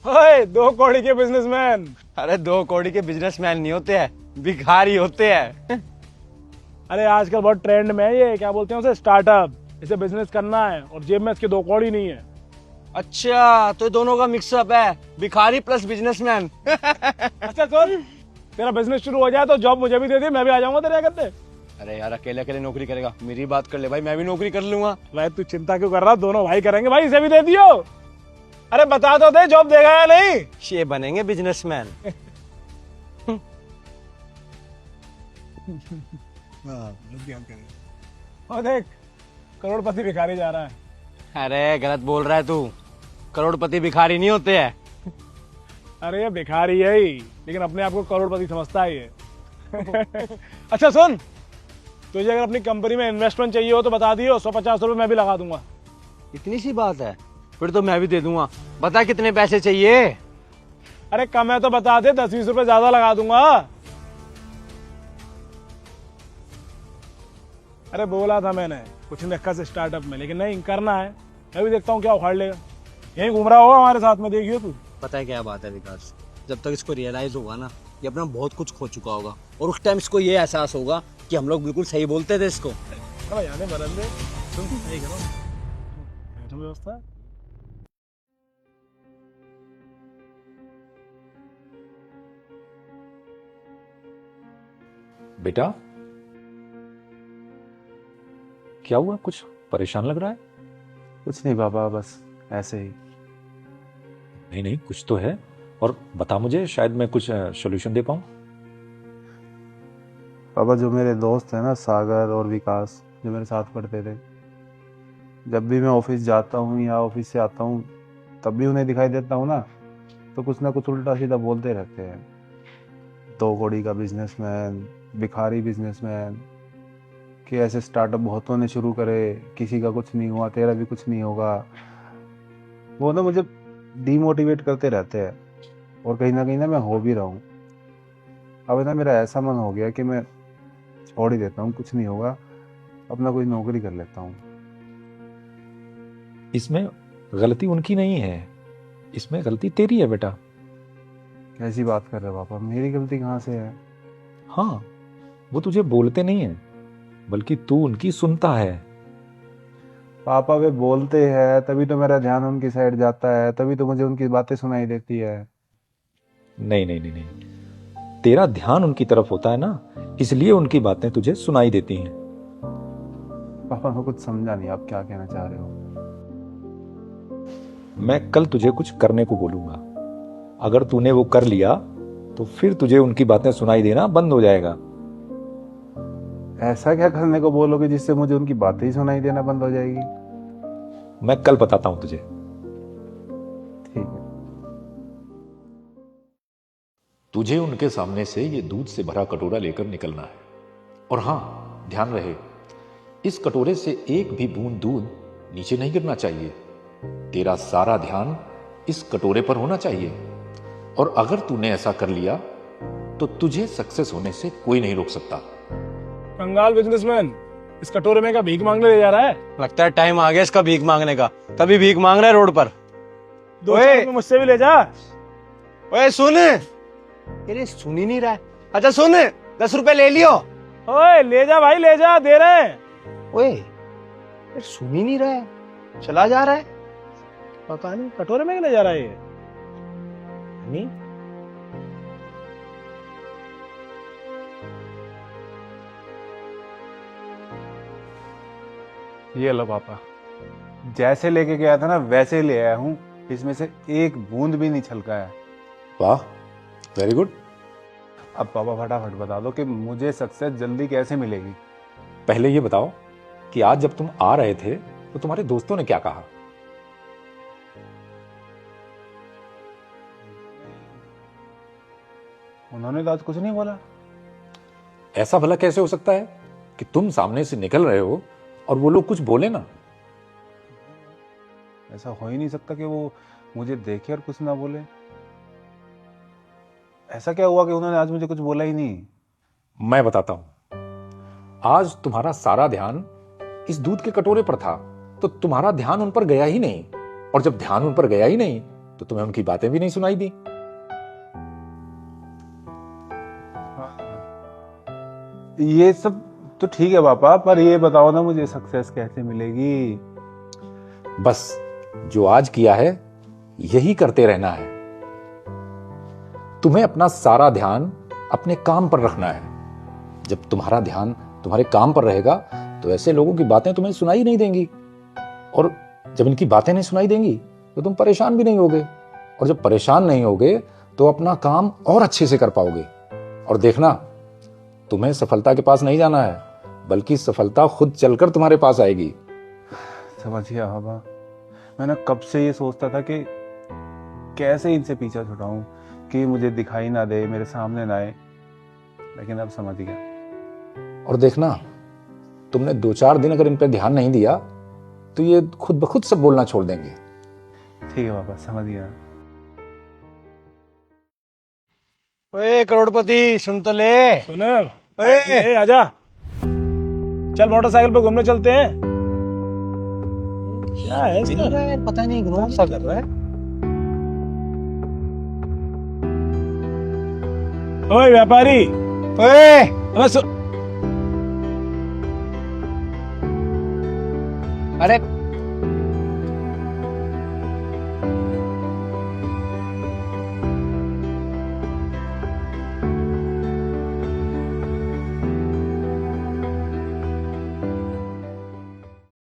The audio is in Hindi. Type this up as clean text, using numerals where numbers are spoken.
ओए 2 कौड़ी के बिजनेसमैन। अरे 2 कौड़ी के बिजनेसमैन नहीं होते हैं, भिखारी होते हैं। अरे आजकल बहुत ट्रेंड में है ये, क्या बोलते हैं उसे, स्टार्टअप। इसे बिजनेस करना है और जेब में इसके 2 कौड़ी नहीं है। अच्छा, तो दोनों का मिक्सअप है, भिखारी प्लस बिजनेसमैन। अच्छा सुन, तेरा बिजनेस शुरू हो जाए तो जॉब मुझे भी दे दे, मैं भी आ जाऊंगा तेरे करते। अरे यार, अकेले अकेले नौकरी करेगा, मेरी बात कर ले भाई, मैं भी नौकरी कर लूंगा। भाई तू चिंता क्यों कर रहा, दोनों भाई करेंगे भाई, इसे भी दे दियो। अरे बता तो दे जॉब देगा या नहीं। ये बनेंगे बिजनेसमैन। और देख, करोड़पति भिखारी जा रहा है। अरे गलत बोल रहा है तू, करोड़पति भिखारी नहीं होते हैं। अरे ये भिखारी है ही, लेकिन अपने आप को करोड़पति समझता है ये। अच्छा सुन, तुझे अगर अपनी कंपनी में इन्वेस्टमेंट चाहिए हो तो बता दियो, 150 रुपए मैं भी लगा दूंगा। इतनी सी बात है, फिर तो मैं भी दे दूंगा। बता कितने पैसे चाहिए। अरे कम है तो बता दे, 10-20 रुपए ज्यादा लगा दूंगा। अरे बोला था मैंने कुछ नहीं रखा से स्टार्टअप में, लेकिन नहीं करना है। मैं भी देखता हूँ क्या उखाड़ लेगा। यहीं घूम रहा होगा हमारे साथ में, देखियो तू। पता है क्या बात है विकास, जब तक इसको रियलाइज होगा ना, ये अपना बहुत कुछ खो चुका होगा, और उस टाइम इसको ये एहसास होगा कि हम लोग बिल्कुल सही बोलते थे इसको। चलो यादें बदल दे। सुन यही करो, बैठो व्यवस्था। बेटा, क्या हुआ? कुछ परेशान लग रहा है। कुछ नहीं पापा, बस ऐसे ही। नहीं नहीं, कुछ तो है, और बता मुझे, शायद मैं कुछ सॉल्यूशन दे पाऊं। पापा जो मेरे दोस्त हैं ना, सागर और विकास, जो मेरे साथ पढ़ते थे, जब भी मैं ऑफिस जाता हूँ या ऑफिस से आता हूँ, तब भी उन्हें दिखाई देता हूँ ना, तो कुछ ना कुछ उल्टा सीधा बोलते रहते हैं। 2 कौड़ी का बिजनेसमैन, भिखारी बिजनेसमैन, कि ऐसे स्टार्टअप बहुतों ने शुरू करे, किसी का कुछ नहीं हुआ, तेरा भी कुछ नहीं होगा। वो ना मुझे डीमोटिवेट करते रहते हैं, और कहीं ना मैं हो भी रहा हूँ। अब ना मेरा ऐसा मन हो गया कि मैं छोड़ ही देता हूँ, कुछ नहीं होगा, अपना कोई नौकरी कर लेता हूँ। इसमें गलती उनकी नहीं है, इसमें गलती तेरी है बेटा। कैसी बात कर रहे हो पापा, मेरी गलती कहाँ से है? हाँ, वो तुझे बोलते नहीं है, बल्कि तू उनकी सुनता है। पापा वे बोलते हैं तभी तो मेरा ध्यान उनकी साइड जाता है, तभी तो मुझे उनकी बातें सुनाई देती है। नहीं नहीं नहीं नहीं, तेरा ध्यान उनकी तरफ होता है ना, इसलिए उनकी बातें तुझे सुनाई देती हैं। पापा मैं कुछ समझा नहीं, आप क्या कहना चाह रहे हो? मैं कल तुझे कुछ करने को बोलूंगा, अगर तूने वो कर लिया तो फिर तुझे उनकी बातें सुनाई देना बंद हो जाएगा। ऐसा क्या करने को बोलोगे जिससे मुझे उनकी बातें ही सुनाई देना बंद हो जाएगी? मैं कल बताता हूं तुझे। ठीक है। तुझे उनके सामने से ये दूध से भरा कटोरा लेकर निकलना है, और हाँ, ध्यान रहे, इस कटोरे से एक भी बूंद दूध नीचे नहीं गिरना चाहिए। तेरा सारा ध्यान इस कटोरे पर होना चाहिए, और अगर तूने ऐसा कर लिया तो तुझे सक्सेस होने से कोई नहीं रोक सकता। कंगाल बिजनेसमैन, इस कटोरे में क्या भीख मांगने ले जा रहा है? लगता है टाइम आ गया इसका भीख मांगने का, तभी भीख मांग रहा है रोड पर। 2-4 रुपए मुझसे भी ले जा। ओए सुन, तेरे सुन ही नहीं रहा है। अच्छा सुन, 10 रुपए ले लियो। ओए ले जा भाई, ले जा, दे रहे हैं। ओए ये सुन ही नहीं रहा है, चला जा रहा है। पता नहीं कटोरे में क्या ले जा रहा है ये। नहीं, ये लो पापा, जैसे लेके गया था ना वैसे ही ले आया हूँ, इसमें से एक बूंद भी नहीं छलका है। वाह, वेरी गुड। अब पापा फटाफट बता दो कि मुझे सक्सेस जल्दी कैसे मिलेगी। पहले ये बताओ कि आज जब तुम आ रहे थे तो तुम्हारे दोस्तों ने क्या कहा? उन्होंने तो आज कुछ नहीं बोला। ऐसा भला कैसे हो सकता है कि तुम सामने से निकल रहे हो और वो लोग कुछ बोले ना? ऐसा हो ही नहीं सकता कि वो मुझे देखे और कुछ ना बोले। ऐसा क्या हुआ कि उन्होंने आज मुझे कुछ बोला ही नहीं? मैं बताता हूं। आज तुम्हारा सारा ध्यान इस दूध के कटोरे पर था, तो तुम्हारा ध्यान उन पर गया ही नहीं, और जब ध्यान उन पर गया ही नहीं तो तुम्हें उनकी बातें भी नहीं सुनाई दी। ये सब तो ठीक है पापा, पर ये बताओ ना मुझे सक्सेस कैसे मिलेगी। बस जो आज किया है यही करते रहना है। तुम्हें अपना सारा ध्यान अपने काम पर रखना है। जब तुम्हारा ध्यान तुम्हारे काम पर रहेगा तो ऐसे लोगों की बातें तुम्हें सुनाई नहीं देंगी, और जब इनकी बातें नहीं सुनाई देंगी तो तुम परेशान भी नहीं होगे, और जब परेशान नहीं होगे तो अपना काम और अच्छे से कर पाओगे। और देखना, तुम्हें सफलता के पास नहीं जाना है, बल्कि सफलता खुद चलकर तुम्हारे पास आएगी। समझ गया पापा। मैं ना कब से ये सोचता था कि कैसे इनसे पीछा छुड़ाऊं कि मुझे दिखाई ना दे, मेरे सामने ना आए, लेकिन अब समझ गया। और देखना, तुमने 2-4 दिन अगर इन पर ध्यान नहीं दिया तो ये खुद ब खुद सब बोलना छोड़ देंगे। ठीक है पापा, समझ गया। ओए करोड़पति, सुन तो ले। सुन, ए आजा, चल मोटरसाइकिल पे घूमने चलते हैं। क्या है इसका? पता नहीं इग्नोर सा कर रहा है। ओए व्यापारी, ओए अबे अरे